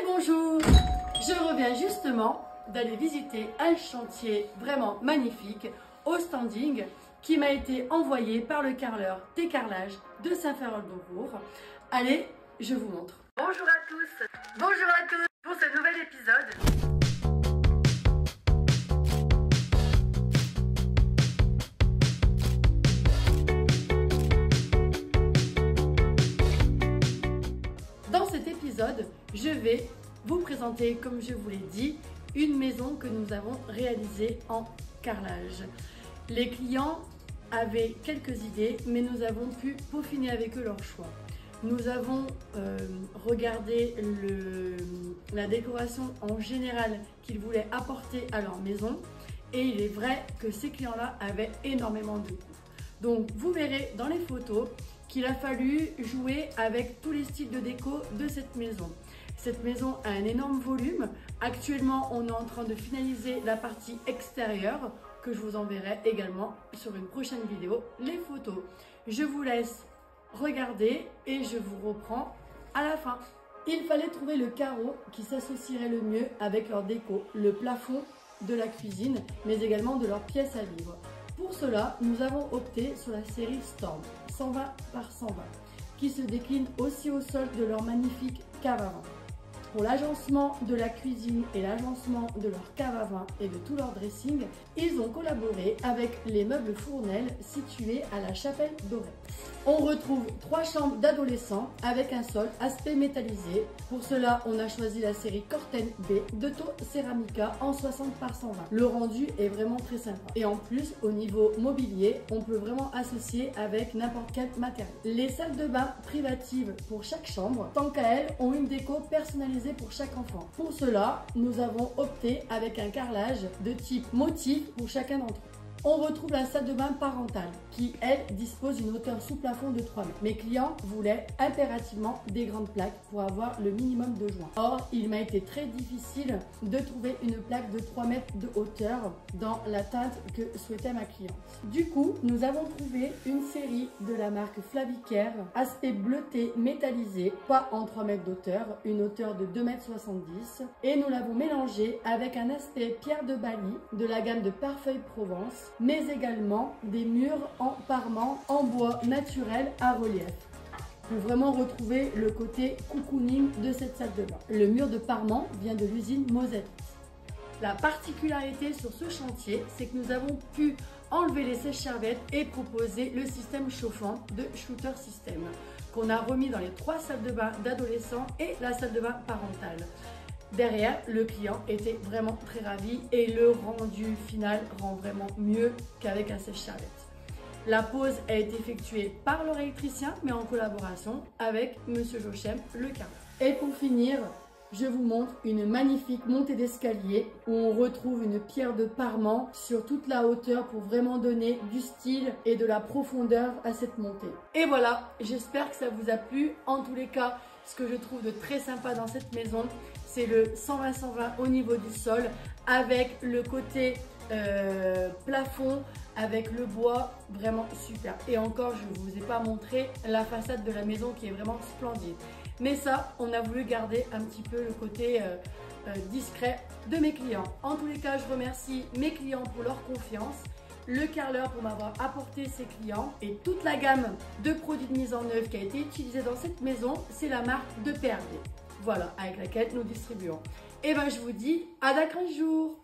Bonjour, je reviens justement d'aller visiter un chantier vraiment magnifique au standing qui m'a été envoyé par le carreleur des carrelages de Saint-Farol-de-Bourg. Allez, je vous montre. Bonjour à tous pour ce nouvel épisode. Dans cet épisode, je vais vous présenter, comme je vous l'ai dit, une maison que nous avons réalisée en carrelage. Les clients avaient quelques idées, mais nous avons pu peaufiner avec eux leur choix. Nous avons regardé la décoration en général qu'ils voulaient apporter à leur maison, et il est vrai que ces clients-là avaient énormément de goût. Donc vous verrez dans les photos qu'il a fallu jouer avec tous les styles de déco de cette maison. Cette maison a un énorme volume. Actuellement, on est en train de finaliser la partie extérieure que je vous enverrai également sur une prochaine vidéo, les photos. Je vous laisse regarder et je vous reprends à la fin. Il fallait trouver le carreau qui s'associerait le mieux avec leur déco, le plafond de la cuisine, mais également de leurs pièces à vivre. Pour cela, nous avons opté sur la série Storm 120 par 120 qui se décline aussi au sol de leur magnifique cave à vin. Pour l'agencement de la cuisine et l'agencement de leur cave à vin et de tout leur dressing, ils ont collaboré avec les meubles Fournel situés à la Chapelle Dorée. On retrouve 3 chambres d'adolescents avec un sol aspect métallisé. Pour cela, on a choisi la série Corten B de taux Ceramica en 60 par 120. Le rendu est vraiment très sympa. Et en plus, au niveau mobilier, on peut vraiment associer avec n'importe quel matériel. Les salles de bain privatives pour chaque chambre, tant qu'à elles, ont une déco personnalisée pour chaque enfant. Pour cela, nous avons opté avec un carrelage de type motif pour chacun d'entre eux. On retrouve la salle de bain parentale qui, elle, dispose d'une hauteur sous plafond de 3 mètres. Mes clients voulaient impérativement des grandes plaques pour avoir le minimum de joints. Or, il m'a été très difficile de trouver une plaque de 3 mètres de hauteur dans la teinte que souhaitait ma cliente. Du coup, nous avons trouvé une série de la marque Flavicare, aspect bleuté métallisé, pas en 3 mètres d'hauteur, une hauteur de 2,70 m. Et nous l'avons mélangé avec un aspect pierre de Bali de la gamme de Parfeuille Provence, mais également des murs en parement en bois naturel à relief pour vraiment retrouver le côté cocooning de cette salle de bain. Le mur de parement vient de l'usine Mosaïque. La particularité sur ce chantier, c'est que nous avons pu enlever les sèche-serviettes et proposer le système chauffant de Shooter System qu'on a remis dans les 3 salles de bain d'adolescents et la salle de bain parentale. Derrière, le client était vraiment très ravi et le rendu final rend vraiment mieux qu'avec un sèche-serviette. La pose a été effectuée par leur électricien, mais en collaboration avec Monsieur Jochem, le carreleur. Et pour finir, je vous montre une magnifique montée d'escalier où on retrouve une pierre de parement sur toute la hauteur pour vraiment donner du style et de la profondeur à cette montée. Et voilà, j'espère que ça vous a plu. En tous les cas, ce que je trouve de très sympa dans cette maison, c'est le 120-120 au niveau du sol avec le côté plafond avec le bois, vraiment super. Et encore, je ne vous ai pas montré la façade de la maison qui est vraiment splendide. Mais ça, on a voulu garder un petit peu le côté discret de mes clients. En tous les cas, je remercie mes clients pour leur confiance, le carreleur pour m'avoir apporté ses clients et toute la gamme de produits de mise en œuvre qui a été utilisée dans cette maison, c'est la marque de PRD. Voilà, avec laquelle nous distribuons. Et ben je vous dis à dans 15 jours.